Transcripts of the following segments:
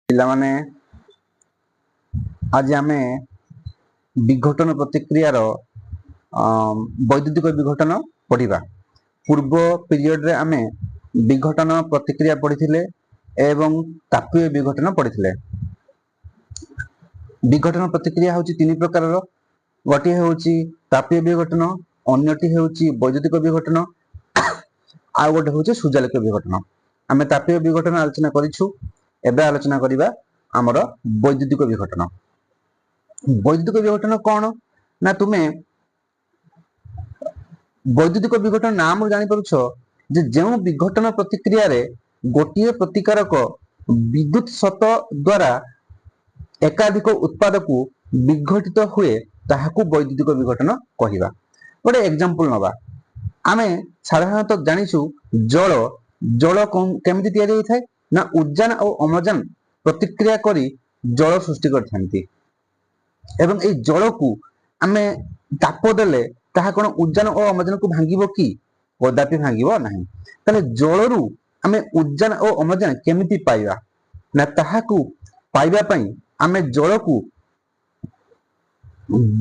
ପିଲାମାନେ आज आम विघटन प्रतिक्रियार वैद्युतिक विघटन पढ़ा। पूर्व पीरियड रे आम विघटन प्रतिक्रिया पढ़ी एवं तापीय विघटन पढ़ी। विघटन प्रतिक्रिया हूँ तीन प्रकार। गोटे हूँ तापीय विघटन, अन्यटी हूँ वैद्युतिक विघटन, आउ गोटे हूँ सुजालिक विघटन। आम तापीय विघटन आलोचना करिछु। एबे आलोचना करिबा हमर वैद्युतिक विघटन। वैद्युतिक विघटन कौन ना तुमे वैद्युतिक विघटन नाम जानी पारुछ जे जेउ विघटन प्रतिक्रिया रे गोटिए प्रतिकारक विद्युत सत द्वारा एकाधिक उत्पाद को विघटित हुए ताहाकू वैद्युतिक विघटन कहिबा। गोटे एग्जांपल नबा। आमे साधारणतः जानिछु जल जल केमिति तैयारी होइथाय ना उद्जान और अम्लजान प्रतिक्रिया करी जल सृष्टि करथांती एवं ए जल को आमे ताप देले ताहा कोन उद्जान और अम्लजान को भांगिबो कि कदापि भांगिबो नाही। तले जलरू आमे उद्जान और अम्लजान केमिति पाइबा ना ताहाकू पाइबा पई आमे जल को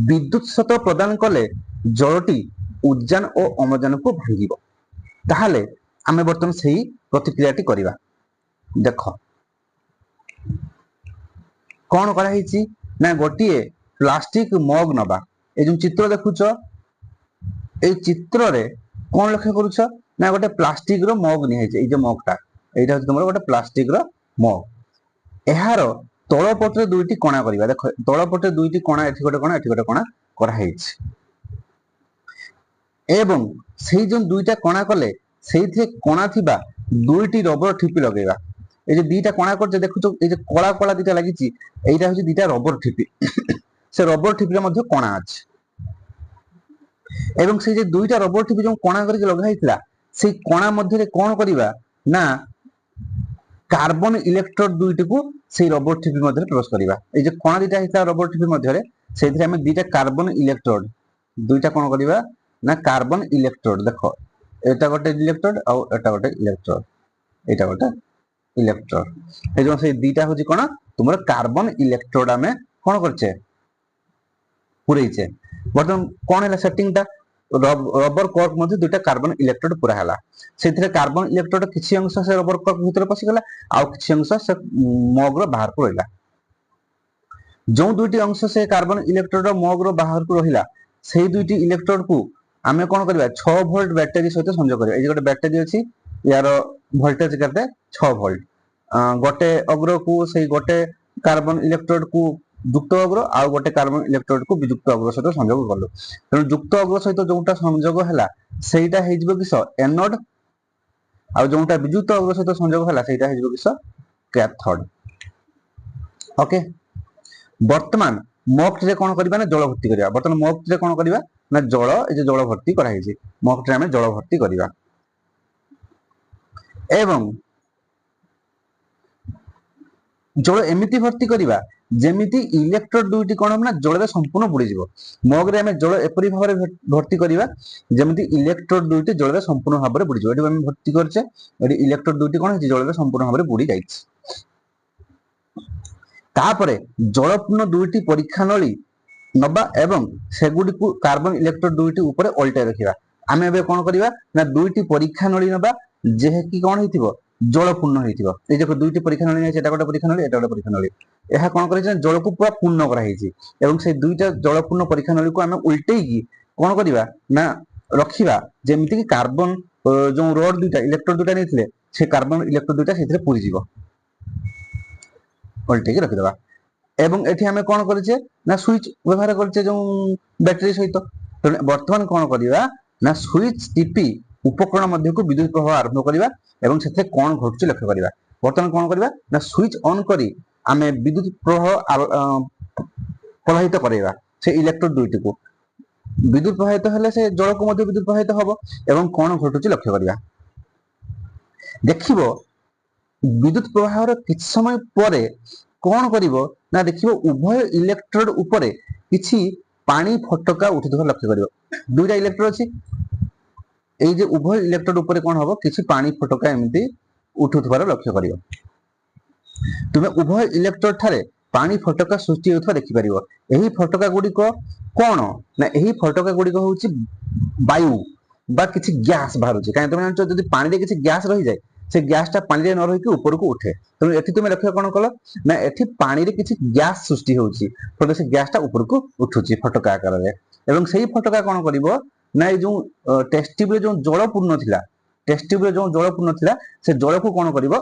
विद्युत सत प्रदान कले जलटी उद्जान और अम्लजान को भांगिबो। ताहाले आमे बर्तमान सही प्रतिक्रियाटी करिबा। देखो कौन करा हिची ना गोटिए प्लास्टिक मग नबा। ए जो चित्र देखुछ ए चित्र रे कौन लक्ष्य करूछ ना गोटे प्लास्टिक रो मग नि हेचे। ए जे मगटा एटा होछ तुमरो गोटे प्लास्टिक रो मग। एहार तळ पटरे दुईटी कणा करिबा। देखो तळ पटरे दुईटी कणा एठी गोटे कणा करा हेछि एवं सेही जो दुईटा कणा कले सेइथे कणा थिबा दुईटी रबर ठिपी लगेबा। ए जे दुईटा कणा करछे देखुछ ए जे कला कला दुईटा लागिछि एइटा होछि दुईटा रबर ठिपी। से रबर ठिपी रे मध्ये कणा अछि एवं से जे दुईटा रबर ठिपी जो कणा करि लगा हितला से कणा मध्ये रे कोन करिबा ना कार्बन इलेक्ट्रोड दुईटी को से रबर ठिपी मध्ये प्रवेश करिबा। ए जे कणा दुईटा हितला रबर ठिपी मध्ये रे सेथिरे हम दुईटा कार्बन इलेक्ट्रोड दुईटा कोन करिबा ना कार्बन इलेक्ट्रोड। देखो एटा गोटे इलेक्ट्रोड और एटा गोटे इलेक्ट्रोड, एटा गोटे इलेक्ट्रोड। ए जो से दुईटा होछि कोन तुमर कार्बन इलेक्ट्रोड आमे कोन करछे पुरैछे। बर्तमान कोन हैला सेटिंगटा रबर कॉर्क मध्ये दुईटा कार्बन इलेक्ट्रोड पुरा हैला। सेथिरे कार्बन इलेक्ट्रोड किछि अंश से रबर कॉर्क भितर पसि गेला आ किछि अंश से मग रो बाहर को रहिला। जो दुईटी अंश से कार्बन इलेक्ट्रोड मग रो बाहर को रहिला सेही दुईटी इलेक्ट्रोड को आमे कोन करबा 6 वोल्ट बैटरी सहित संयोग करबा। ए जे गोटे बैटरी अछि यार वोल्टेज केते 6 वोल्ट। गोटे अग्र को सेही गोटे कार्बन इलेक्ट्रोड को युक्त अग्र आ गोटे कार्बन इलेक्ट्रोड को वियुक्त अग्र सहित संयोग करलो। तेणु युक्त अग्र सहित जोटा संयोग हैला सेहीटा हेजिबो किस एनोड आ जोटा वियुक्त अग्र सहित संयोग हैला सेहीटा हेजिबो किस कैथोड। ओके वर्तमान मग रे कोन करबा ना जल भर्ती करबा। वर्तमान मग रे कोन करबा ना जल ए जे जल भर्ती करा हिची मग रे हमें जल भर्ती करबा एवं जल एमिति भर्ती करबा जेमिति इलेक्ट्रोड दुईटी कोन हम ना जल रे संपूर्ण बुडी जिवो। मग रे हमें जल एपरि भाबरे भर्ती करबा जेमिति इलेक्ट्रोड दुईटी जल रे संपूर्ण भाबरे बुडी जिवो। एठी हम भर्ती करछे एठी इलेक्ट्रोड दुईटी कोन हिची जल रे संपूर्ण भाबरे बुडी जाईछि। तापरे जलपूर्ण दुईटी परीक्षा नली नबा एवं सेगुडी को कार्बन इलेक्ट्रोड दुईटी ऊपर उल्टे रखिबा। आमे एबे कोन करबा ना दुईटी परीक्षा नली नबा जेहे कि कोन हिथिबो जलपूर्ण हिथिबो। ए देखो दुईटी परीक्षा नली एटा गोटे परीक्षा नली एटा गोटे परीक्षा नली एहा कोन करै छै जल को पूरा पूर्ण करा हिची एवं से दुईटा जलपूर्ण परीक्षा नली को आमे उल्टेई की कोन करबा ना रखिबा जेमिति कि कार्बन जो रोड दुईटा इलेक्ट्रोड दुईटा नेथिले से कार्बन इलेक्ट्रोड दुईटा सेथिरे पुरी जिवो। उल्टे की रखि देबा एवं एठी हमें कोन करछे ना स्विच व्यवहार करछे जो बैटरी सहित। वर्तमान कोन करिबा ना स्विच टीपी उपकरण मध्य को विद्युत प्रवाह आरंभ करिबा एवं सेथे कोन घटुची लक्ष्य करिबा। वर्तमान कोन करिबा ना स्विच ऑन करी आमे विद्युत प्रवाह प्रवाहित करेबा से इलेक्ट्रोड दुईटी को। विद्युत प्रवाहित हेले से जल को मध्य विद्युत प्रवाहित हबो एवं कोन घटुची लक्ष्य करिबा। देखिबो विद्युत प्रवाह रो किछ समय परे कोन करिवो ना देखिवो उभय इलेक्ट्रोड ऊपरे किछि पानी फटका उठिथवा लक्ष्य करिवो। दुईटा इलेक्ट्रोड अछि एई जे उभय इलेक्ट्रोड ऊपरे कोन हबो किछि पानी फटका एमिति उठुथवार लक्ष्य करिवो। तुमे उभय इलेक्ट्रोड ठारे पानी फटका सृष्टि होता देखि परिबो। एही फटका गुड़िक कौन ना एही फटका गुड़िक होउची वायु बा किछि गैस बाहरुची। काहे तुमे जानचो जदि पानी रे किछि गैस रहि जाय से गैसटा पानी रे न रहि कि ऊपर को उठे। तेणु एठी तुमे लक्ष्य कोन कल ना एठी पानी रे किछि गैस सृष्टि होउची फले से गैसटा ऊपर को उठुची फटका आकार रे। एवं सेही फटका कोन करिवो ना ए जो टेस्ट ट्यूब रे जो जल पूर्ण थिला टेस्ट ट्यूब रे जो जल पूर्ण थिला से जल को कोन करिवो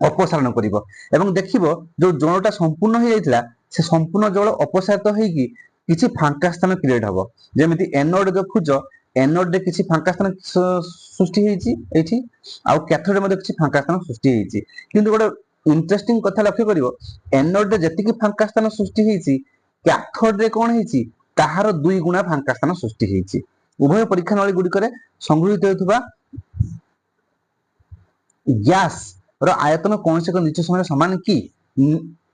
अपसारण करिवो। एवं देखिवो जो जलटा संपूर्ण हो जाइतिला से संपूर्ण जल अपसारित होइकी किछि फांका स्थान क्रिएट हबो। जेमिति एनोड देखुचो एनोड रे किछि फांका स्थान सृष्टि हेछि एठी आउ कैथोड रे मध्ये किछि फांका स्थान सृष्टि हेछि। किंतु गोटे इंटरेस्टिंग कथा लक्ष्य करिवो एनोड रे जेतिकी फांका स्थान सृष्टि हेछि कैथोड रे कोन हेछि ताहार 2 गुणा फांका स्थान सृष्टि हेछि। उभय परीक्षा नळी गुडी करे संग्रहित हेतुबा गैस रो आयतन कौन से निश्चित समय समान कि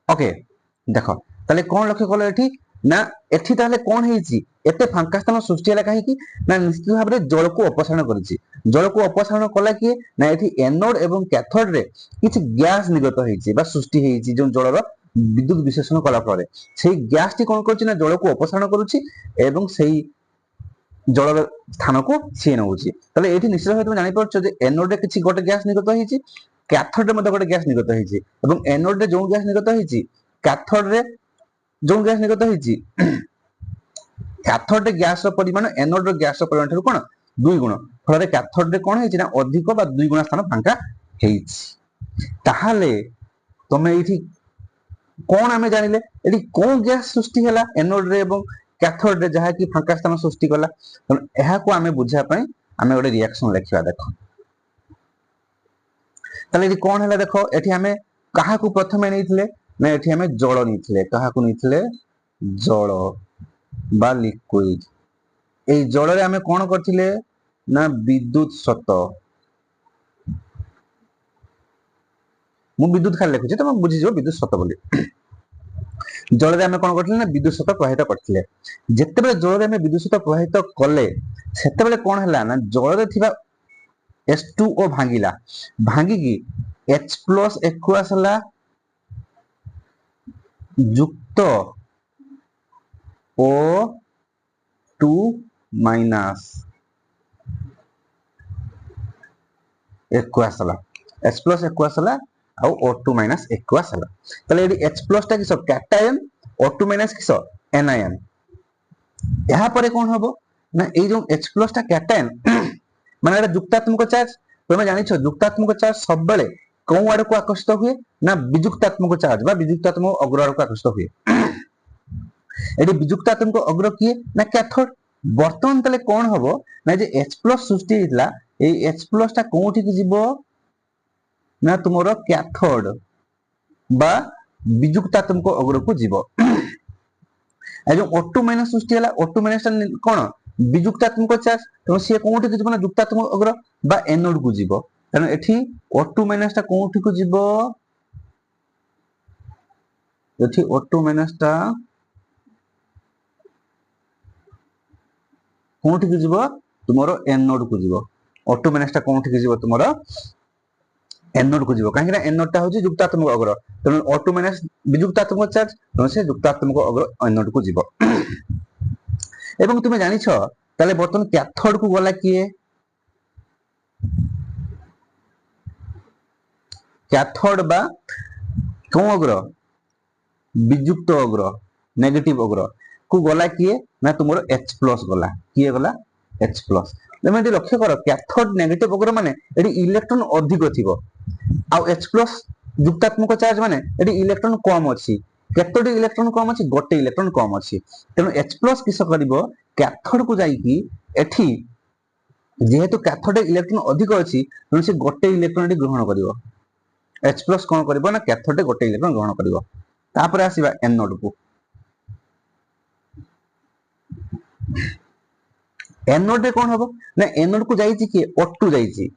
ओके देखो ताले कौन लक्ष्य कलो एठी ना एठी ताले कौन हेछि एते फांका स्थान सृष्टि हला काहे कि ना निश्चित भाबरे जल को अपसारण करिछि। जल को अपसारण कला कि ना एठी एनोड एवं कैथोड रे किछि गैस निर्गत हेछि बा सृष्टि हेछि जो जलर विद्युत विश्लेषण कला परे सेही गैस टी कोन करछि ना जल को अपसारण करूछि एवं सेही जल स्थान को सी नउछि। ताले एठी निश्चित भाबरे तुम जानि परछो जे एनोड रे किछि गोटे गैस निर्गत हेछि कैथोड रे मध्ये गोटे गैस निर्गत हेछि एवं एनोड रे जो गैस निर्गत हेछि कैथोड रे जो गैस निर्गत हेछि कैथोड रे गैस रो परिमाण एनोड रो गैस रो परिमाण ठरु कोन 2 गुण फल रे कैथोड रे कोन हेछि ना अधिक बा 2 गुणा स्थान फांका हेछि। ताहाले तमे एठी कोन हमें जानिले एठी कोन गैस सृष्टि हला एनोड रे एवं कैथोड रे जहा कि फांका स्थान सृष्टि कला। त एहा को हमें बुझा पई हमें गोटे रिएक्शन लिखिबा। देखो ताले एठी कोन हला देखो एठी हमें काहा को प्रथमे नैथिले ना एठी हमें जल नैथिले काहा को नैथिले जल बा लिक्विड। ए जल रे हमें कोन करथिले ना विद्युत स्रोत मु विद्युत खाली लिखुछि त बुझि जो विद्युत स्रोत बोली। जल रे हमें कोन करथिले ना विद्युत स्रोत प्रवाहित करथिले। जेते बेले जल रे हमें विद्युत स्रोत प्रवाहित कले सेते बेले कोन हला ना जल रे थिबा H2O भांगिला भांगी की H+ एक्वास हला युक्त O2 माइनस एक्वास हला H+ एक्वास हला आ O2 माइनस एक्वास हला। तले एडी H+ ता किसो कैटायन O2 माइनस किसो एनायन। यहा परे कोन हबो ना ए जो H+ ता कैटायन माने एटा युक्तात्मक चार्ज। तुमे जानि छ युक्तात्मक चार्ज सब बेले कोन आड़ को आकर्षित हुए ना विजुक्तात्मक चार्ज बा विजुक्तात्मक अग्र आड़ को आकर्षित हुए। एडी विजुक्तात्मक अग्र किए ना कैथोड। वर्तमान तले कोन हबो ना जे H+ सृष्टि हितला ए H+ ता कोठी कि जिवो ना तुमरो कैथोड बा विजुक्तात्मक अग्र को जिवो। ए जो O2 माइनस सृष्टि हला O2 माइनस कोन विजुक्तात्मक चार्ज तो से कोठी कि जिवो ना युक्तात्मक अग्र बा एनोड को जिवो। तने एठी O2 माइनस ता कोठी को जिवो एठी O2 माइनस ता कोठी कि जिवो तुमरो एनोड को जिवो। O2 माइनस ता कोठी कि जिवो तुमरो एनोड को जिवो काहे कि ना एनोड ता होची युक्तात्मक अग्र तने O2 माइनस विजुक्तात्मक चार्ज तो से युक्तात्मक अग्र एनोड को जिवो। एवं तुमे जानि छ ताले बर्तन कैथोड को गला किए कैथोड बा कोन अग्र विजुक्त अग्र नेगेटिव अग्र को गला किए ना तुमरो H+ गला किए गला H+। तमे एटी लक्ष्य करो कैथोड नेगेटिव अग्र माने एटी इलेक्ट्रॉन अधिक थिबो आ H+ युक्तात्मक चार्ज माने एटी इलेक्ट्रॉन कम अछि। केतोटी इलेक्ट्रॉन कम अछि गोटे इलेक्ट्रॉन कम अछि। तेनु H+ किस करिवो कैथोड को जाई कि एठी जेहेतु कैथोड इलेक्ट्रॉन अधिक अछि तेनु से गोटे इलेक्ट्रॉन एटी ग्रहण करिवो। H+ कोन करिवो ना कैथोड गोटे इलेक्ट्रॉन ग्रहण करिवो। तापर आसीबा एनोड को। एनोड रे कोन हबो ना एनोड को जाईची कि O2 जाईची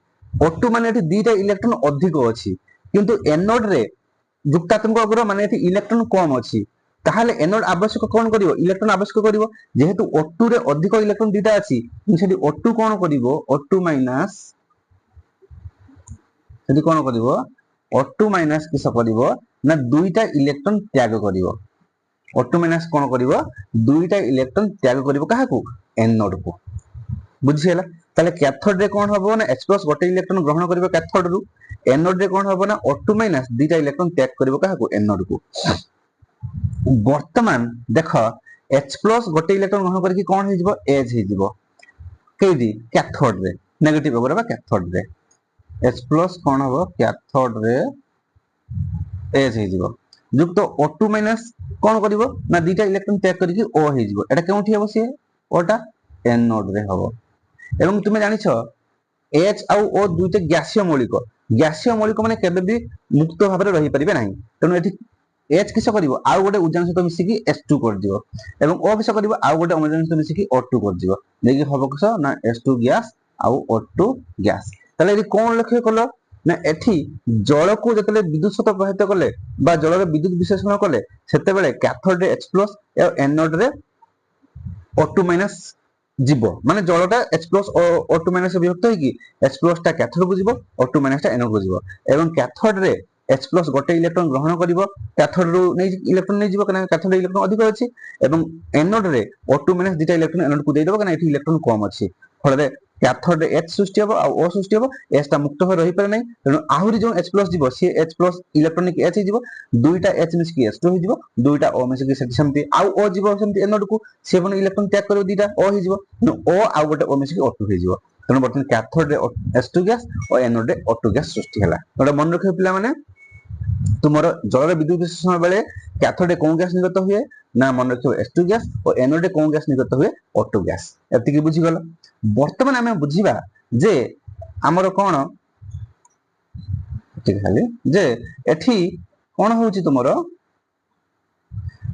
O2 माने एठी दुईटा इलेक्ट्रॉन अधिक अछि किंतु एनोड रे युक्तात्मक अग्र माने एठी इलेक्ट्रॉन कम अछि। ताहाले एनोड आवश्यक कोन करिवो इलेक्ट्रॉन आवश्यक करिवो जेहेतु O2 रे अधिक इलेक्ट्रॉन दुईटा अछि सेठी O2 कोन करिवो O2 माइनस सेठी कोन करिवो O2 माइनस किस करिवो ना दुईटा इलेक्ट्रॉन त्याग करिवो O2 माइनस कोन करिवो दुईटा इलेक्ट्रॉन त्याग करिवो काहाकू एनोड को बुझियला ताले कैथोड रे कोन हबो ना H+ गोटे इलेक्ट्रॉन ग्रहण करिवो कैथोड रु एनोड रे कोन हबो ना O2 माइनस दुईटा इलेक्ट्रॉन त्याग करिवो काहाकू एनोड को वर्तमान देख H+ गोटे इलेक्ट्रॉन ग्रहण करके कोन हे जिवो H हे जिवो केदी कैथोड रे नेगेटिव ओवर बा कैथोड रे H+ कोन हबो कैथोड रे H हे जिवो जुक्त O2 माइनस कोन करिवो ना दुईटा इलेक्ट्रॉन त्याग करके O हे जिवो एटा केउठी हबो से ओटा एनोड रे हबो एवं तुमे जानिछ H आउ O दुईटे गैसीय मौलिक माने केबे भी मुक्त भाबरे रहि परिबे नाही तनो एठी H किस करिवो आउ गोटे उजान सहित मिसिकी H2 कर दियो एवं O किस करिवो आउ गोटे अम्लजान सहित मिसिकी O2 कर दियो नेकी हबो किस ना H2 गैस आउ O2 गैस तले एठी कोन लक्ष्य कलो ना एठी जल को जतले विद्युत सत प्रवाहित कले बा जल रे विद्युत विश्लेषण कले सेते बेले कैथोड रे H+ ए एनोड रे O2 माइनस जीवो माने जलटा H+ O2 माइनस विभक्त होई कि H+ टा कैथोड को जीवो O2 माइनस टा एनोड को जीवो एवं कैथोड रे H+ गोटे इलेक्ट्रॉन ग्रहण करिवो कैथोड रु नै इलेक्ट्रॉन नै जीवो कना कैथोड रे इलेक्ट्रॉन अधिक अछि एवं एनोड रे O2 माइनस दुटा इलेक्ट्रॉन एनोड को दे देबो कना एठी इलेक्ट्रॉन कम अछि फल रे कैथोड रे H सृष्टि हबो आ O सृष्टि हबो H ता मुक्त हो रहि पर नै तेनु आहुरी जो H+ जीवो से H+ इलेक्ट्रॉन के H जीवो दुईटा H मिस की H2 हो जीवो दुईटा O मिस की सेमति आउ O जीवो सेमति एनोड को से बन इलेक्ट्रॉन त्याग करिवो दुईटा O हो जीवो O आउ गोटे O मिस की O2 हो जीवो तेनु बर्तन कैथोड रे H2 गैस और एनोड रे O2 गैस सृष्टि हला गोटे मन रखियो पिला माने तुमरो जल विद्युत विश्लेषण बेले कैथोड रे कोन गैस निर्गत हुए ना मन रखियो H2 गैस और एनोड रे कोन गैस निर्गत हुए O2 गैस एति की बुझी गलो वर्तमान हमें बुझीबा जे हमरो कोन ठीक खाली जे एठी कोन होउची तुमरो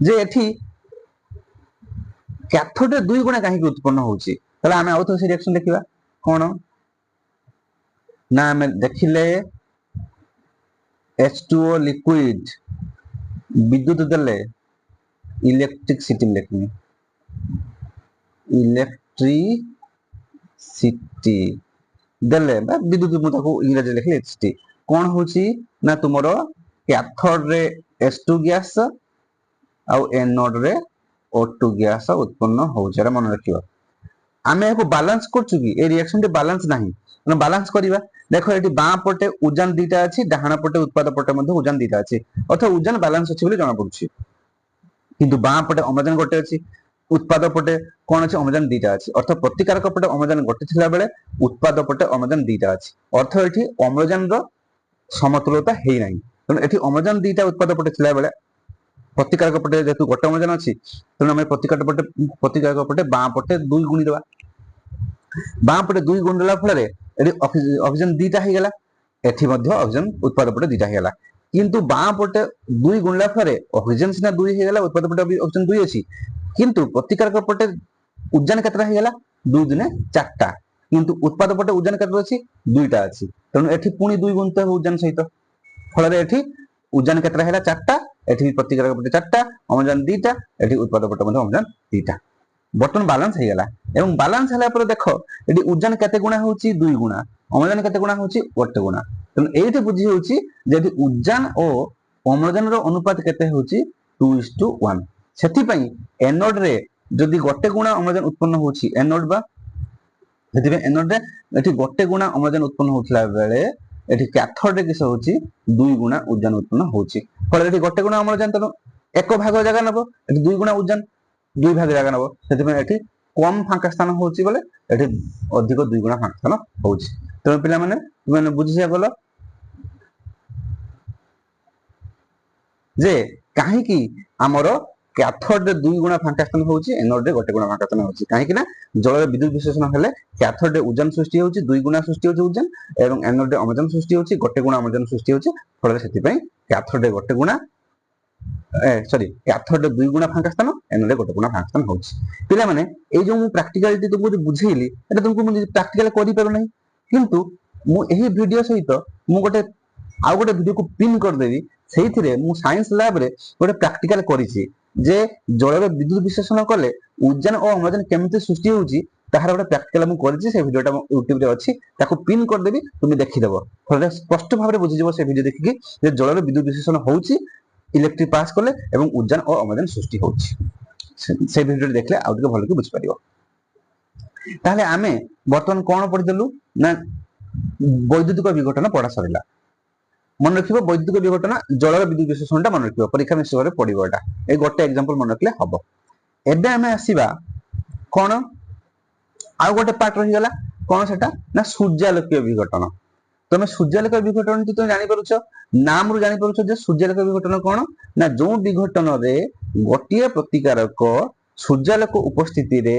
जे एठी कैथोड रे दुई गुणा काहे उत्पन्न होउची तले हमें आउथो से रिएक्शन देखिबा कोन ना हमें देखिले H2O लिक्विड विद्युत देले इलेक्ट्रिसिटी लिखनी इलेक्ट्रिसिटी देले बा विद्युत मुता को इंग्लिश लिखले इलेक्ट्रिसिटी कोन होची ना तुमरो कैथोड रे H2 गैस आउ एनोड रे O2 गैस उत्पन्न होउछ रे मन रखियो आमे एको बैलेंस करछु की ए रिएक्शन दे बैलेंस नाही न बैलेंस करिबा देखो एटी बां पटे उजान दीटा अछि डाहाना पटे उत्पाद पटे मध्ये उजान दीटा अछि अथ उजान बैलेंस अछि बोली जणा पडुछि किंतु बां पटे अम्लजान गोटे अछि उत्पाद पटे कोन अछि अम्लजान दीटा अछि अर्थ प्रतिकारक पटे अम्लजान गोटे थिला बेले उत्पाद पटे अम्लजान दीटा अछि अर्थ एठी अम्लजान रो समतुलता हेइ नाही तनो एठी अम्लजान दीटा उत्पाद पटे थिला बेले प्रतिकारक पटे जेतु गोटे अम्लजान अछि तनो हम प्रतिकारक पटे बां पटे 2 गुणी देबा बां पटे 2 गुणी देला फल रे एठी ऑक्सीजन दीटा हे गेला एठी मध्ये ऑक्सीजन उत्पाद पटे दीटा हे गेला किंतु बां पटे 2 गुणला फरे ऑक्सीजन सिना 2 हे गेला उत्पाद पटे ऑक्सीजन 2 अछि किंतु प्रतिकारक पटे उजान केतरा हे गेला 2 दिने 4 टा किंतु उत्पाद पटे उजान केतरा अछि 2 टा अछि तनो एठी पुनी 2 गुणित उजान सहित फल रे एठी उजान केतरा हेला 4 टा एठी प्रतिकारक पटे 4 टा अम्लजान 2 टा एठी उत्पाद पटे मध्ये अम्लजान 2 टा बटन बैलेंस हे गेला एवं बैलेंस हला पर देखो एठी उजान केते गुणा होउची 2 गुणा अम्लजान केते गुणा होउची 1 गुणा तनो एठी बुझी होउची जेदी उजान ओ अम्लजान रो अनुपात केते होउची 2:1 सेति पई एनोड रे जदी गोटे गुणा अम्लजान उत्पन्न होउची एनोड बा सेति पई एनोड रे एठी गोटे गुणा अम्लजान उत्पन्न होतला बेले एठी कैथोड रे किस होउची 2 गुणा उजान उत्पन्न होउची फल एठी गोटे गुणा अम्लजान तनो एक भाग जगह नबो एठी 2 गुणा उजान 2 भाग जगह नबो सेति पई एठी कम फांका स्थान होउची बोले एठी अधिक 2 गुणा फांका स्थान होउची तो पिला माने बुझिया गलो जे काहे की हमरो कैथोड रे 2 गुणा फांका स्थान होउची एनोड रे गोटे गुणा फांका स्थान होउची काहे की ना जल रे विद्युत विश्लेषण हेले कैथोड रे उजान सृष्टि होउची 2 गुणा सृष्टि होउची उजान एवं एनोड रे अम्लजान सृष्टि होउची गोटे गुणा अम्लजान सृष्टि होउची फल सेति पई कैथोड रे गोटे गुणा कैथोड रे 2 गुणा फांका स्थान एनोड रे गोटे गुणा फांका स्थान होउची पिला माने ए जो मु प्रैक्टिकलिटी तुमको बुझेइली एटा तुमको मु प्रैक्टिकल करि पारो नै किंतु मु एही वीडियो सहित मु गोटे आ गोटे वीडियो को पिन कर देबी सेहिथिरे मु साइंस लैब रे गोटे प्रैक्टिकल करिछि जे जल रे विद्युत विश्लेषण कले उजान और अम्लजान केमिति सृष्टि होउची ତାହାର ଗୋଟେ ପ୍ରାକ୍ଟିକାଲ ମୁଁ କରିଛି, ସେ ଭିଡିଓଟା ୟୁଟ୍ୟୁବ ରେ ଅଛି, ତାକୁ ପିନ୍ କରିଦେବି, ତୁମେ ଦେଖିଦେବ। ଫଳରେ ସ୍ପଷ୍ଟ ଭାବରେ ବୁଝିଯିବ ସେ ଭିଡିଓ ଦେଖିକି ଯେ ଜଳରେ ବିଦ୍ୟୁତ ବିଶ୍ଳେଷଣ ହଉଛି, ଇଲେକ୍ଟ୍ରିକ ପାସ୍ କଲେ ଏବଂ ଉଜ୍ଜାନ ଓ ଅମ୍ଳଜାନ ସୃଷ୍ଟି ହଉଛି। ସେ ଭିଡିଓଟି ଦେଖିଲେ ଆଉ ଟିକେ ଭଲକି ବୁଝିପାରିବ। ତାହେଲେ ଆମେ ବର୍ତ୍ତମାନ କଣ ପଢିଦେଲୁ ନା ବୈଦ୍ୟୁତିକ ବିଘଟନ ପଢା ସରିଲା। ମନେ ରଖିବ ବୈଦ୍ୟୁତିକ ବିଘଟନ ଜଳର ବିଦ୍ୟୁତ ବିଶ୍ଳେଷଣଟା ମନେ ରଖିବ, ପରୀକ୍ଷା ନିଶ୍ଚୟରେ ପଡିବ ଏଟା। ଏଇ ଗୋଟେ ଏକ୍ସାମ୍ପଲ ମନେ ରଖିଲେ ହବ। ଏବେ ଆମେ ଆସିବା କଣ ଆଉ ଗୋଟେ ପାର୍ଟ ରହିଗଲା, କଣ ସେଟା ନା ସୂର୍ଯ୍ୟାଲୋକୀୟ ବିଘଟନ। ତମେ ସୂର୍ଯ୍ୟାଲୋକ ବିଘଟନ ତମେ ଜାଣିପାରୁଛ, ନାମରୁ ଜାଣିପାରୁଛ ଯେ ସୂର୍ଯ୍ୟାଲୋକ ବିଘଟନ କଣ ନା ଯୋଉ ବିଘଟନରେ ଗୋଟିଏ ପ୍ରତିକାରକ ସୂର୍ଯ୍ୟାଲୋକ ଉପସ୍ଥିତିରେ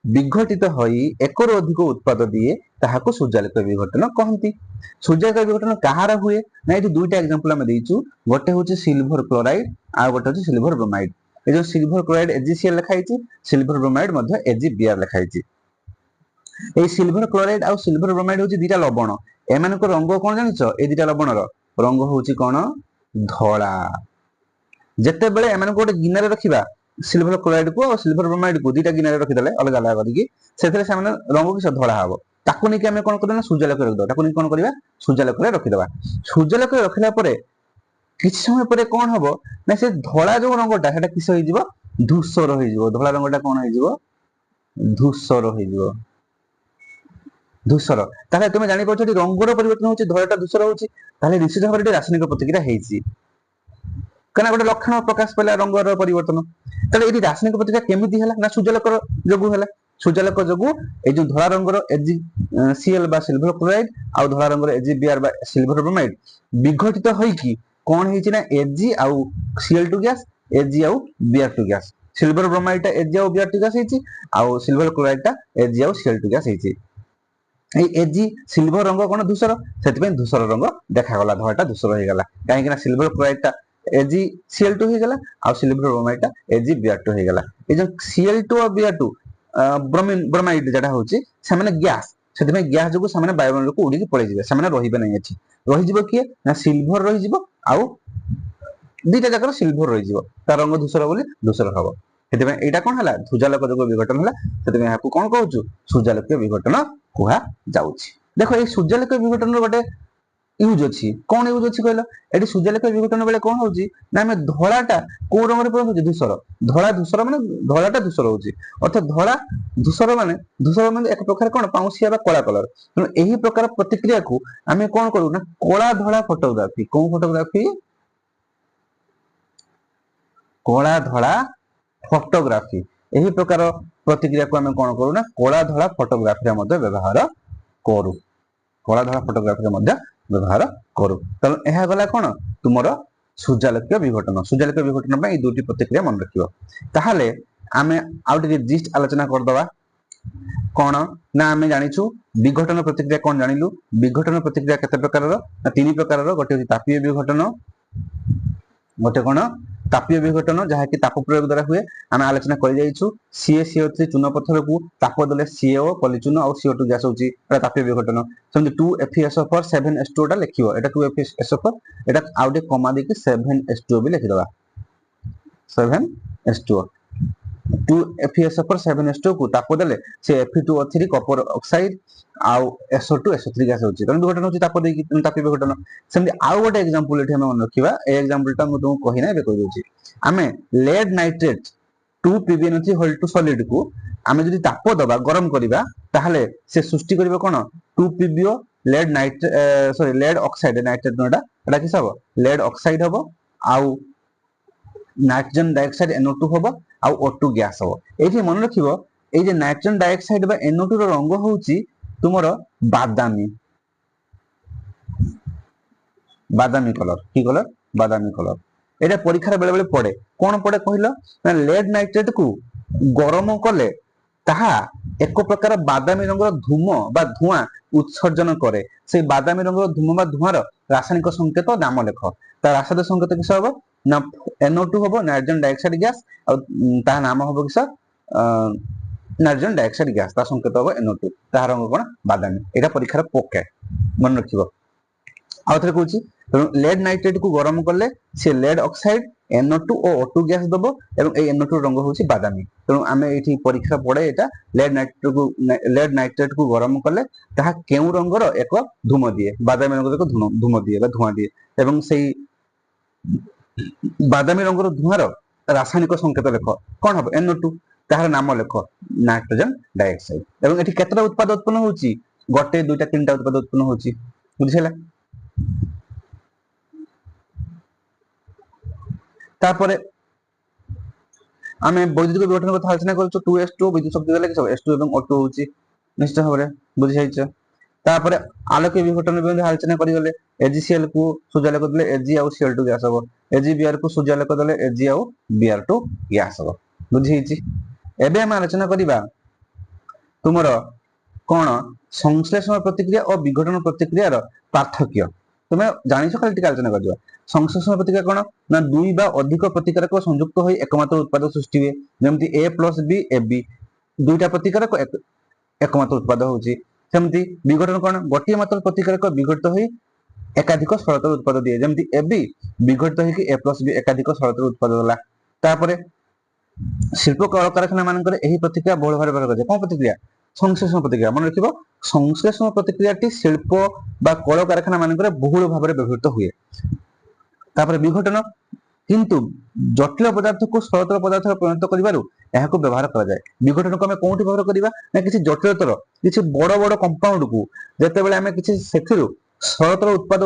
ବିଘଟିତ ହୋଇ ଏକରୁ ଅଧିକ ଉତ୍ପାଦ ଦିଏ, ତାହାକୁ ସୂର୍ଯ୍ୟାଲୋକ ବିଘଟନ କହନ୍ତି। ସୂର୍ଯ୍ୟାଲୋକ ବିଘଟନ କାହାର ହୁଏ ନା ଏଠି ଦୁଇଟା ଏକ୍ସାମ୍ପଲ ଆମେ ଦେଇଛୁ, ଗୋଟେ ହଉଛି ସିଲଭର କ୍ଲୋରାଇଡ ଆଉ ଗୋଟେ ହଉଛି ସିଲଭର ବ୍ରୋମାଇଡ। ଏ ଯୋଉ ସିଲଭର କ୍ଲୋରାଇଡ AgCl ଲେଖା ହେଇଛି, ସିଲଭର ବ୍ରୋମାଇଡ ମଧ୍ୟ AgBr ଲେଖା ହେଇଛି। এই সিলভর ক্লোরাইড ଆଉ সিলভର ବ୍ରୋମାଇଡ ହଉଛି ଦିଟା ଲବଣ। ଏମାନଙ୍କ ରଙ୍ଗ କଣ ଜାଣିଛ? এই ଦିଟା ଲବଣର ରଙ୍ଗ ହଉଛି କଣ ଧଳା। ଯେତେବେଳେ ଏମାନଙ୍କୁ ଗୋଟେ ଗିନାରେ ରଖିବା, ସିଲଭର କ୍ଲୋରାଇଡ କୁ ଆଉ ସିଲଭର ବ୍ରୋମାଇଡ କୁ ଦିଟା ଗିନାରେ ରଖିଦେଲେ ଅଲଗା ଅଲଗା କରିକି, ସେଥିରେ ସେମାନେ ରଙ୍ଗ କିସ ଧଳା ହବ। ତାକୁ ନେଇକି ଆମେ କଣ କରିବା ନା ସୂର୍ଯ୍ୟାଲୋକରେ ରଖିଦବା। ତାକୁ ନେଇକି କଣ କରିବା ସୂର୍ଯ୍ୟାଲୋକରେ ରଖିଦବା। ସୂର୍ଯ୍ୟାଲୋକରେ ରଖିଲା ପରେ କିଛି ସମୟ ପରେ କଣ ହବ ନା ସେ ଧଳା ଯୋଉ ରଙ୍ଗଟା ସେଟା କିସ ହେଇଯିବ ଧୂସର ହେଇଯିବ। ଧଳା ରଙ୍ଗଟା କଣ ହେଇଯିବ ଧୂସର ହେଇଯିବ। ଧୂସର। ତାହେଲେ তুমি ଜାଣିପାରୁଛ ଏଠି ରଙ୍ଗର ପରିବର୍ତ୍ତନ ହଉଛି, ଧଳାଟା ଧୂସର ହଉଛି। ତାହେଲେ ନିଶ୍ଚିତ ଭାବରେ ଏଠି ରାସାୟନିକ ପ୍ରତିକ୍ରିୟା ହେଇଛି, କାରଣ ଗୋଟେ ଲକ୍ଷଣ ପ୍ରକାଶ ପାଇଲା ରଙ୍ଗର ପରିବର୍ତ୍ତନ। ତାହେଲେ ଏଠି ରାସାୟନିକ ପ୍ରତିକ୍ରିୟା କେମିତି ହେଲା ନା ସୂର୍ଯ୍ୟାଲୋକ ଯୋଗୁ ହେଲା। ସୂର୍ଯ୍ୟାଲୋକ ଯୋଗୁ ଏଇ ଯୋଉ ଧଳା ରଙ୍ଗର AgCl ବା ସିଲଭର କ୍ଲୋରାଇଡ ଆଉ ଧଳା ରଙ୍ଗର AgBr ବା ସିଲଭର ବ୍ରୋମାଇଡ ବିଘଟିତ ହୋଇକି କଣ ହେଇଛି ନା Ag ଆଉ Cl2 ଗ୍ୟାସ, Ag ଆଉ Br2 ଗ୍ୟାସ। ସିଲଭର ବ୍ରୋମାଇଡଟା Ag ଆଉ Br2 ଗ୍ୟାସ ହେଇଛି, ଆଉ ସିଲଭର କ୍ଲୋରାଇଡଟା Ag ଆଉ Cl2 ଗ୍ୟାସ ହେଇଛି। এই Ag ସିଲଭର ରଙ୍ଗ କଣ ଧୂସର, ସେଥିପାଇଁ ଧୂସର ରଙ୍ଗ ଦେଖାଗଲା, ଧଳାଟା ଧୂସର ହେଇଗଲା। କାହିଁକି ନା ସିଲଭର କ୍ଲୋରାଇଡଟା AgCl2 ହେଇଗଲା ଆଉ ସିଲଭର ବ୍ରୋମାଇଡଟା AgBr2 ହେଇଗଲା। এই ଯୋଉ Cl2 ଆଉ Br2 ବ୍ରୋମାଇଡ যেটা ହଉଛି ସେମାନେ ଗ୍ୟାସ, ସେଥିପାଇଁ ଗ୍ୟାସ ଯୋଗୁ ସେମାନେ ବାୟୁମଣ୍ଡଳକୁ ଉଡିକି ପଳେଇଯିବେ, ସେମାନେ ରହିବେ ନାହିଁ ଏଠି। ରହିଯିବ କିଏ ନା ସିଲଭର ରହିଯିବ ଆଉ ଦିଟା ଯାକର ସିଲଭର ରହିଯିବ, ତା ରଙ୍ଗ ଧୂସର ବୋଲି ଧୂସର ହବ। ସେଥିପାଇଁ ଏଇଟା କଣ ହେଲା ସୂର୍ଯ୍ୟାଲୋକ ଯୋଗ ବିଘଟନ ହେଲା, ସେଥିପାଇଁ ଏହାକୁ କଣ କହୁଛୁ ସୂର୍ଯ୍ୟାଲୋକୀୟ ବିଘଟନ କୁହାଯାଉଛି। ଦେଖ ଏଇ ସୂର୍ଯ୍ୟାଲୋକୀୟ ବିଘଟନର ଗୋଟେ ୟୁଜ ଅଛି, କଣ ୟୁଜ ଅଛି କହିଲ? ଏଠି ସୂର୍ଯ୍ୟାଲୋକୀୟ ବିଘଟନ ବେଳେ କଣ ହଉଛି ନା ଆମେ ଧଳାଟା କୋଉ ରଙ୍ଗରେ ପରିଣତ ହଉଛି ଧୂସର। ଧଳା ଧୂସର ମାନେ ଧଳାଟା ଧୂସର ହଉଛି, ଅର୍ଥାତ ଧଳା ଧୂସର ମାନେ ଏକ ପ୍ରକାର କଣ ପାଉଁଶିଆ ବା କଳା କଲର। ତେଣୁ ଏହି ପ୍ରକାର ପ୍ରତିକ୍ରିୟାକୁ ଆମେ କଣ କରୁ ନା କଳା ଧଳା ଫଟୋଗ୍ରାଫି। କୋଉ ଫଟୋଗ୍ରାଫି? କଳା ଧଳା ଫଟୋଗ୍ରାଫି। ଏହି ପ୍ରକାର ପ୍ରତିକ୍ରିୟାକୁ ଆମେ କଣ କରୁ ନା କଳା ଧଳା ଫଟୋଗ୍ରାଫିରେ ମଧ୍ୟ ବ୍ୟବହାର କରୁ। କଳା ଧଳା ଫଟୋଗ୍ରାଫିରେ ମଧ୍ୟ ବ୍ୟବହାର କରୁ। ତେଣୁ ଏହା ଗଲା କଣ ତୁମର ସୂର୍ଯ୍ୟାଲୋକୀୟ ବିଘଟନ। ସୂର୍ଯ୍ୟାଲୋକୀୟ ବିଘଟନ ପାଇଁ এই ଦୁଇଟି ପ୍ରତିକ୍ରିୟା ମନେ ରଖିବ। ତାହେଲେ ଆମେ ଆଉ ଟିକେ ଜିଷ୍ଟ ଆଲୋଚନା କରିଦବା। କଣ ନା ଆମେ ଜାଣିଛୁ ବିଘଟନ ପ୍ରତିକ୍ରିୟା କଣ ଜାଣିଲୁ। ବିଘଟନ ପ୍ରତିକ୍ରିୟା କେତେ ପ୍ରକାରର ନା ତିନି ପ୍ରକାରର। ଗୋଟେ ହେଉଛି ତାପୀୟ ବିଘଟନ, ଗୋଟେ କଣ ତାପୀୟ ବିଘଟନ ଯାହାକି ତାପ ପ୍ରୟୋଗ ଦ୍ୱାରା ହୁଏ, ଆମେ ଆଲୋଚନା କରି ଯାଇଛୁ। CaCO3 ଚୂନ ପଥରକୁ ତାପ ଦେଲେ CO ପଲିଚୂନ ଆଉ CO2 ଗ୍ୟାସ ହଉଛି ତାପୀୟ ବିଘଟନ। ସେମିତି 2FeSO4 7H2O ଟା ଲେଖିବ, ଏଟା 2FeSO4, ଏଟା ଆଉ ଟିକେ କମା ଦେଇକି 7H2O ବି ଲେଖିଦବା। 7H2O 2FeSO4 7H2O କୁ ତାପ ଦେଲେ ସେ Fe2O3 କପର ଅକ୍ସାଇଡ ଆଉ SO2 SO3 ଗ୍ୟାସ ହଉଛି, ତେଣୁ ବିଘଟନ ହଉଛି ତାପ ଦେଇକି ତାପୀୟ ବିଘଟନ। ସେମିତି ଆଉ ଗୋଟେ ଏକ୍ସାମ୍ପଲ ଏଠି ଆମେ ମନେ ରଖିବା। এই ଏକ୍ସାମ୍ପଲଟା ମୁଁ ତୁମକୁ କହି ନାହିଁ, ଏବେ କହିଦଉଛି। ଆମେ ଲେଡ୍ ନାଇଟ୍ରେଟ 2PbNO3 ସଲିଡ କୁ ଆମେ ଯଦି ତାପ ଦବା ଗରମ କରିବା, ତାହେଲେ ସେ ସୃଷ୍ଟି କରିବ କଣ 2PbO ଲେଡ୍ ଅକ୍ସାଇଡ। ନାଇଟ୍ରେଟ ଏଟା କିସ ହବ ଲେଡ୍ ଅକ୍ସାଇଡ ହବ, ଆଉ ନାଇଟ୍ରୋଜେନ ଡାଇଅକ୍ସାଇଡ NO2 ହବ, ଆଉ O2 ଗ୍ୟାସ ହବ। ଏଇଠି ମନେ ରଖିବ এই যে ନାଇଟ୍ରୋଜେନ ଡାଇଅକ୍ସାଇଡ ବା NO2 ର ରଙ୍ଗ ହଉଛି ତୁମର ବାଦାମୀ କଲର। କି କଲର? ବାଦାମୀ କଲର। এটা পরীক্ষার বেলে বেলে পড়ে। কোন পড়ে কহিল না লেড নাইট্রেট কু গরম কলে তাহা এক প্রকার বাদামী রঙর ধূম বা ধূয়া উৎসর্জন করে। সেই বাদামী রঙর ধূম বা ধূয়ার রাসায়নিক সংকেত নাম লেখ। তার রাসায়নিক সংকেত কিস হব না NO2 হব, নাইট্রোজেন ডাইঅক্সাইড গ্যাস, আর তার নাম হব কিস নাইট্রোজেন ডাইঅক্সাইড গ্যাস, তার সংকেত হব NO2, তার রঙ কোন বাদামী। এটা পরীক্ষার পকে মনে রাখিব। ଆଉ ଥରେ କହୁଛି ଲେଡ୍ ନାଇଟ୍ରେଟ କୁ ଗରମ କଲେ ସେ ଲେଡ୍ ଅକ୍ସାଇଡ NO2 ଓ O2 ଗ୍ୟାସ ଦବ ଏବଂ এই NO2 ରଙ୍ଗ ହେଉଛି ବାଦାମୀ। ତେଣୁ ଆମେ ଏଇଠି ପରୀକ୍ଷା ପଡେ ଏଟା ଲେଡ୍ ନାଇଟ୍ରେଟ୍ କୁ ଗରମ କଲେ ତାହା କେଉଁ ରଙ୍ଗର ଏକ ଧୂମ ଦିଏ, ବାଦାମୀ ରଙ୍ଗର ଏକ ଧୂମ ଦିଏ ବା ଧୂଆଁ ଦିଏ ଏବଂ ସେଇ ବାଦାମୀ ରଙ୍ଗର ଧୂଆଁର ରାସାୟନିକ ସଂକେତ ଲେଖ, କଣ ହବ NO2, ତାହାର ନାମ ଲେଖ ନାଇଟ୍ରୋଜେନ ଡାଇଅକ୍ସାଇଡ। ଏବଂ ଏଠି କେତେଟା ଉତ୍ପାଦ ଉତ୍ପନ୍ନ ହେଉଛି, ଗୋଟେ ଦୁଇଟା ତିନିଟା ଉତ୍ପାଦ ଉତ୍ପନ୍ନ ହେଉଛି, ବୁଝିହେଲା। ତାପରେ ଆମେ ବୈଦ୍ୟୁତିକ ବିଘଟନ କଥା ଆଲୋଚନା କରୁଛୁ। 2s2 ବିଦ୍ୟୁତ ଶକ୍ତି ଦେଲେ କି S2 ଏବଂ O2 ହେଉଛି, ନିଶ୍ଚିତ ଭାବରେ ବୁଝିଯାଇଛ। ତାପରେ ଆଲୋକ ବିଘଟନ ବି ଆଲୋଚନା କରିଗଲେ। AgCl କୁ ସୂର୍ଯ୍ୟାଲୋକ ଦେଲେ Ag ଆଉ Cl2 ଗ୍ୟାସ ହବ, AgBr କୁ ସୂର୍ଯ୍ୟାଲୋକ ଦେଲେ Ag ଆଉ Br2 ଗ୍ୟାସ ହବ, ବୁଝିଯାଇଛି। ଏବେ ଆମେ ଆଲୋଚନା କରିବା ତୁମର କଣ ସଂଶ୍ଲେଷଣ ପ୍ରତିକ୍ରିୟା ଓ ବିଘଟନ ପ୍ରତିକ୍ରିୟାର ପାର୍ଥକ୍ୟ। ତୁମେ ଜାଣିଛ, ଖାଲି ଟିକେ ଆଲୋଚନା କରିବା। ସଂଶ୍ଲେଷଣ ପ୍ରତିକ୍ରିୟା କଣ ନା ଦୁଇ ବା ଅଧିକ ପ୍ରତିକାରକ ସଂଯୁକ୍ତ ହୋଇ एकमात्र उत्पाद सृष्टि हुए, जेमती A + B AB दुईटा प्रतिकारक एकमात्र उत्पाद होउची। सेमती विघटन कौन, गोटे मात्र प्रतिकारक विघटित होई एकाधिक सलतर उत्पाद दिए, जेमती AB विघटित होई A + B एकाधिक सलतर उत्पाद देला। तापरे शिल्प कलकारखाना मानकर एही प्रतिक्रिया बहुल भारे व्यवहार कराଯାଏ। कोन प्रतिक्रिया, संश्लेषण प्रतिक्रिया। मन रखिबो, संश्लेषण प्रतिक्रियाटी शिल्प बा कलकारखाना मानकर बहुल भारे व्यवहृत हुए। तापरे विघटन किंतु जटिल पदार्थ को सरल पदार्थ परिणत करिवारु एहाको व्यवहार करा जाय। विघटन को हमें कोउठी व्यवहार करिवा ना किछि जटिलतर किछि बड़ बड़ कंपाउंड को जेतेबेले हमें किछि सेथिरु सरल उत्पाद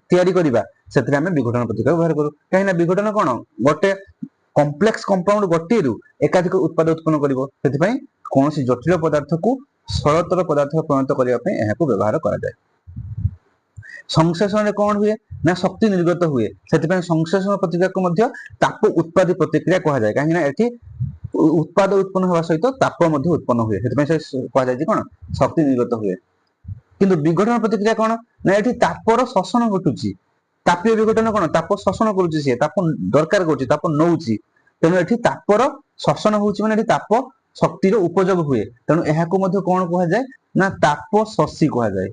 तयारी करिवा, सेथिरे हमें विघटन प्रतिक्रिया व्यवहार करू। काहेना विघटन कोन, गोटे कॉम्प्लेक्स कंपाउंड गोटेरु एकाधिक उत्पाद उत्पन्न करिवो, सेति पई कोनोसी जटिल पदार्थ को सरल पदार्थ परिणत करिवा पई एहाको व्यवहार करा जाय। संश्लेषण कौन हुए ना शक्ति निर्गत हुए, सेतिपय संश्लेषण प्रतिक्रिया को मध्य ताप उत्पादी प्रतिक्रिया कहा जाय। काहे ना एठी उत्पाद उत्पन्न होवा सहित ताप मध्य उत्पन्न हुए, सेतिपय से कहा जाय जे कोन शक्ति निर्गत हुए। किंतु विघटन प्रतिक्रिया कोन ना एठी तापर शोषण घटुची। तापीय विघटन कोन, ताप शोषण करूची, से ताप दरकार करूची, ताप नउची। तेनु एठी तापर शोषण होउची माने एठी ताप शक्तिर उपयोग हुए। तेनु एहाको मध्य कोन कहा जाय ना ताप शोषी कहा जाय।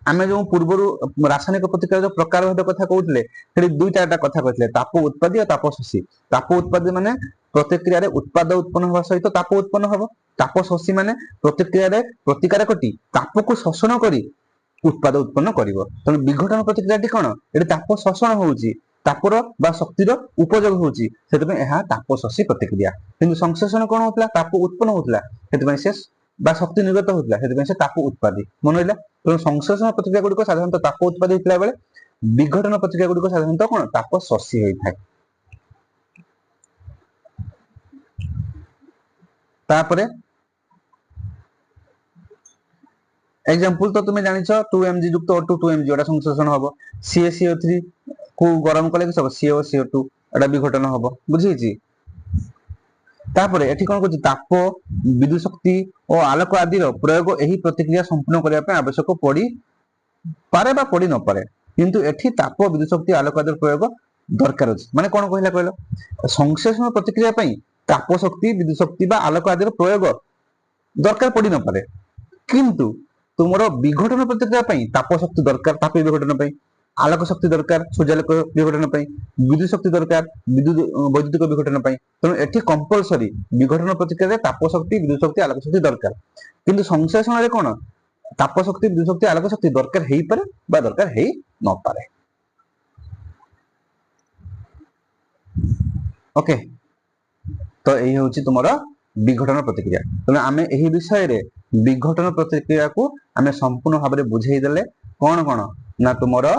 आमे जो पूर्व रासायनिक प्रतिक्रिया जो प्रकार भेद कथा कहते हैं, दुईटा कथा कहते, ताप उत्पादी और ताप शोषी। ताप उत्पादी माने प्रतिक्रिया उत्पाद उत्पन्न होगा सहित ताप उत्पन्न हम। ताप शोषी माने प्रतिक्रिया प्रतिकारकटी ताप को शोषण करी उत्पाद उत्पन्न करिवो। तेणु विघटन प्रतिक्रिया कौन, ये ताप शोषण होउची, तापर बा शक्तिर उपयोग होउची, सेतपय एहा ताप शोषी प्रतिक्रिया। किंतु संश्लेषण कौन होतला, ताप उत्पन्न होतला, सेतपय से बा शक्ति निर्गत होतला, सेतपय से ताप उत्पादी मन रहिला। तेणु संश्लेषण प्रतिक्रिया गुड़िक साधारणतः ताप उत्पादी होतला बेले विघटन प्रतिक्रिया गुड़िक साधारणतः कौन ताप शोषी होइथाय। तापरे एग्जांपल तो तुम जानिछ 2mg युक्त O2 2mg एटा संश्लेषण हबो। CaCO3 को गरम कले कि सब CaCO2 एटा विघटन हबो, बुझिछि। तापरे एठी कोन कहछि, ताप विद्युत शक्ति और आलोक आदि रो प्रयोग एही प्रतिक्रिया संपूर्ण करिया पे आवश्यक पड़ी पारे बा पड़ी न पारे, किंतु एठी ताप विद्युत शक्ति आलोक आदि प्रयोग दरकार अछि। माने कोन कहिला कहलो, संश्लेषण प्रतिक्रिया पई ताप शक्ति विद्युत शक्ति बा आलोक आदि प्रयोग दरकार पड़ी न पारे, किंतु तुमरो विघटन प्रतिक्रिया पई ताप शक्ति दरकार, ताप विघटन पई आलोक शक्ति दरकार, सूर्यालोक विघटन पई विद्युत शक्ति दरकार, वैद्युतिक विघटन पई। तेणु एठी कंपलसरी विघटन प्रतिक्रिया ताप शक्ति विद्युत शक्ति आलोक शक्ति दरकार, किंतु संश्लेषण रे कोन ताप शक्ति विद्युत शक्ति आलोक शक्ति दरकार हेई पारे बा दरकार हेई न पारे। ओके, तो एही होची तुमरो विघटन प्रतिक्रिया। तेणु आमे एही विषय रे विघटन प्रतिक्रिया को आमे संपूर्ण भाव में बुझेई देले। कोन कोन ना तुमरो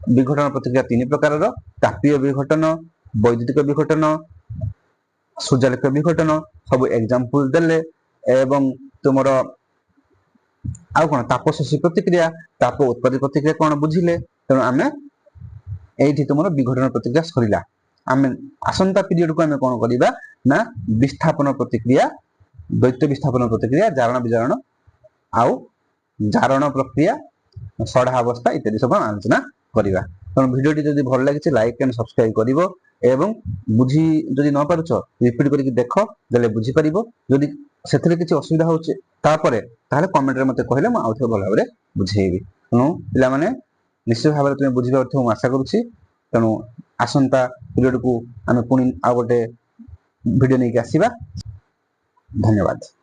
विघटन प्रतिक्रिया तीन प्रकार रो, तापीय विघटन, वैद्युतिक विघटन, सूर्यालोक विघटन, सब एग्जांपल देले। एवं तुमरो आउ कोन ताप शोषी प्रतिक्रिया, ताप उत्पादी प्रतिक्रिया कोन बुझिले। तेणु आमे एठी तुमरो विघटन प्रतिक्रिया सरिला। आमे आसंता पीरियड को आमे कोन करिबा ना विस्थापन प्रतिक्रिया, द्वैत विस्थापन प्रतिक्रिया, जारण विजारण आउ जारण प्रक्रिया, सढ़ा अवस्था इत्यादि सब आलोचना करिवा। तो वीडियोटी जदि भल लागिछि लाइक एंड सब्सक्राइब करिवो एवं बुझी जदि न पारुछ रिपीट करिक देखो, देले बुझी परिबो। जदि ସେଥିରେ କିଛି ଅସୁବିଧା ହଉଛି ତାପରେ ତାହେଲେ କମେଣ୍ଟରେ ମତେ କହିଲେ ମୁଁ ଆଉଥରେ ଭଲ ଭାବରେ ବୁଝେଇବି। ତେଣୁ ପିଲାମାନେ ନିଶ୍ଚିତ ଭାବରେ ତୁମେ ବୁଝିପାରୁଥିବ ମୁଁ ଆଶା କରୁଛି। ତେଣୁ ଆସନ୍ତା ପିରିୟଡକୁ ଆମେ ପୁଣି ଆଉ ଗୋଟେ ଭିଡିଓ ନେଇକି ଆସିବା। ଧନ୍ୟବାଦ।